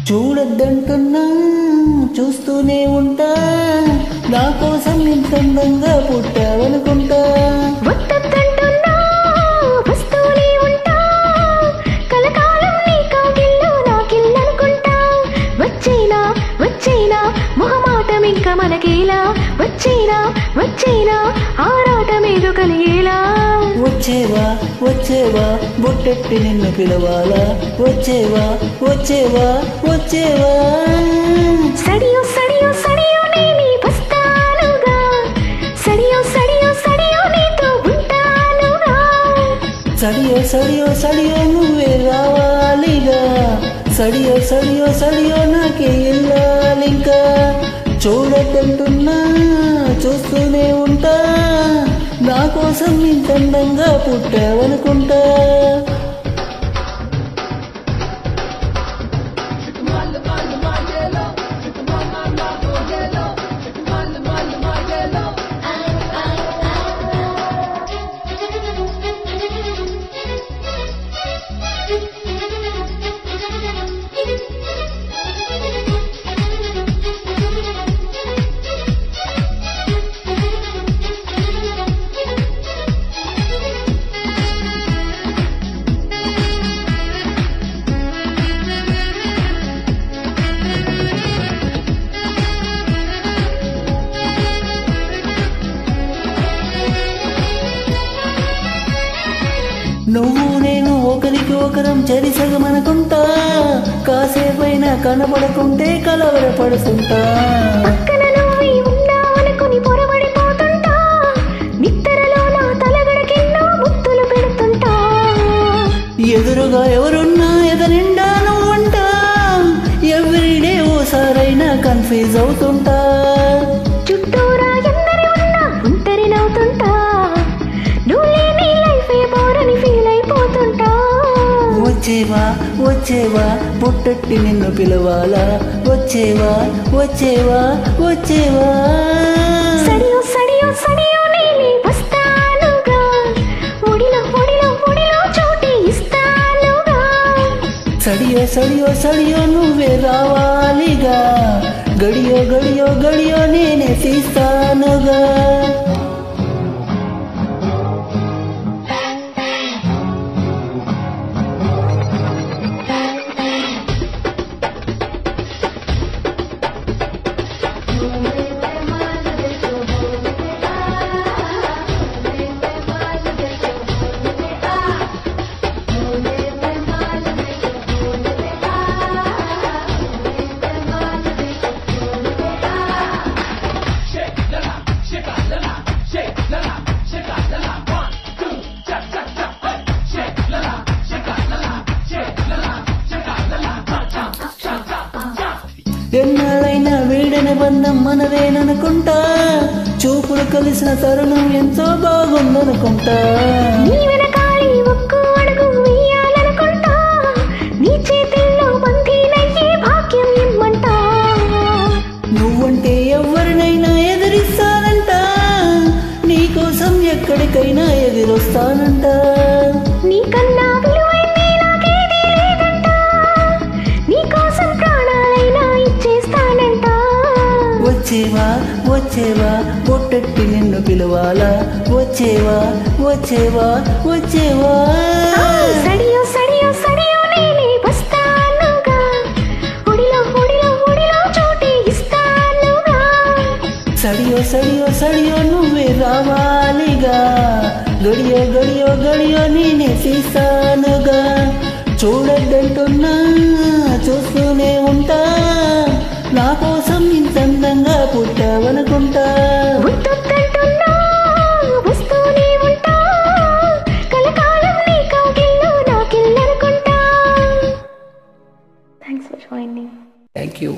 చూడొద్దంటున్నా చూస్తూనే ఉంటా, నా కోసం ఇంత అందంగా పుట్టావనుకుంటా. వద్దొద్దంటున్నా వస్తూనే ఉంటా, కలకాలం నీ కౌగిల్లో నాకిల్లనుకుంటా. వచ్చేనా వచ్చేనా మొహమాటం ఇంక మనకేలా, వచ్చేనా వచ్చేనా ఆరాటమేదో కలిగేలా. వచ్చేవా వచ్చేవా బొట్టెట్టి నిన్ను పిలవాలా, వచ్చేవా వచ్చేవా వచ్చేవా. సడియో సడియో సడియో నేనే వస్తానుగా, సడియో సడియో సడియో నీతో ఉంటానుగా. సడియో సడియో సడియో నువ్వే రావాలిగా, సడియో సడియో సడియో నాకే ఇల్లాలింకా. చూడొద్దంటున్నా చూస్తూనే ఉంటా, నా కోసం ఇంత అందంగా పుట్టావనుకుంటా. నువ్వు నేను ఒకరికి ఒకరం చెరిసగమనుకుంటా, కాసేపైనా కనబడకుంటే కలవరపడుతుంటా. పక్కన నువ్వే ఉన్నావనుకుని పొరబడిపోతుంటా, నిద్రలో నా తలగడకెన్నో ముద్దులు పెడుతుంటా. ఎదురుగా ఎవరున్నా ఎదనిండా నువ్వంటా, ఎవ్రీడే ఓసారైనా కన్ఫ్యూజ్ అవుతుంటా. చుట్టూరా ఎందరి ఉన్నా ఒంటరి నవ్వుతుంటా, నువ్వు లేని లైఫే బోరని ఫీల్ అయిపోతుంటా. వచ్చేవా వచ్చేవా బొట్టెట్టి నిన్ను పిలవాలా, వచ్చేవా వచ్చేవా వచ్చేవా. సడియో సడియో సడియో నేనే వస్తానుగా, ఒడిలో ఒడిలో ఒడిలో చోటి ఇస్తానుగా. సడియో సడియో సడియో నువ్వే రావాలిగా, గడియో గడియో గడియో నేనే తీస్తానుగా. ఎన్నాళ్ళైనా వీడని బంధం మనదేననుకుంటా, చూపులు కలిసిన తరుణం ఎంతో బాగుందనుకుంటా. నీ వెనకాలి ఒక్కో అడుగు వేయాలనుకుంటా, నీ చేతుల్లో బందీనయ్యే భాగ్యం ఇమ్మంటా. నువ్వంటే ఎవరినైనా ఎదిరిస్తానంట, నీకోసం ఎక్కడికైనా ఎదిరొస్తానంట. నీకన్నా విలువైంది నాకేదీ లేదంట, నీకోసం ప్రాణాలైనా ఇచ్చేస్తానంట. వచ్చేవా వచ్చేవా బొట్టెట్టి నిన్ను పిలవాలా, వచ్చేవా వచ్చేవా వచ్చేవా. సడియో సడియో సడియో నేనే వస్తానుగా, ఒడిలో ఒడిలో ఒడిలో చోటి ఇస్తానుగా. సడియో సడియో సడియో నువ్వే రావాలిగా, గడియో గడియో గడియో నేనే తీస్తానుగా. చూడొద్దంటున్నా చూస్తూనే ఉంటా, నా కోసం ఇంత అందంగా పుట్టావనుకుంటా. వద్దొద్దంటున్నా వస్తూనే ఉంటా, కలకాలం నీ కౌగిల్లో నాకిల్లనుకుంటా. Thanks for joining. Thank you.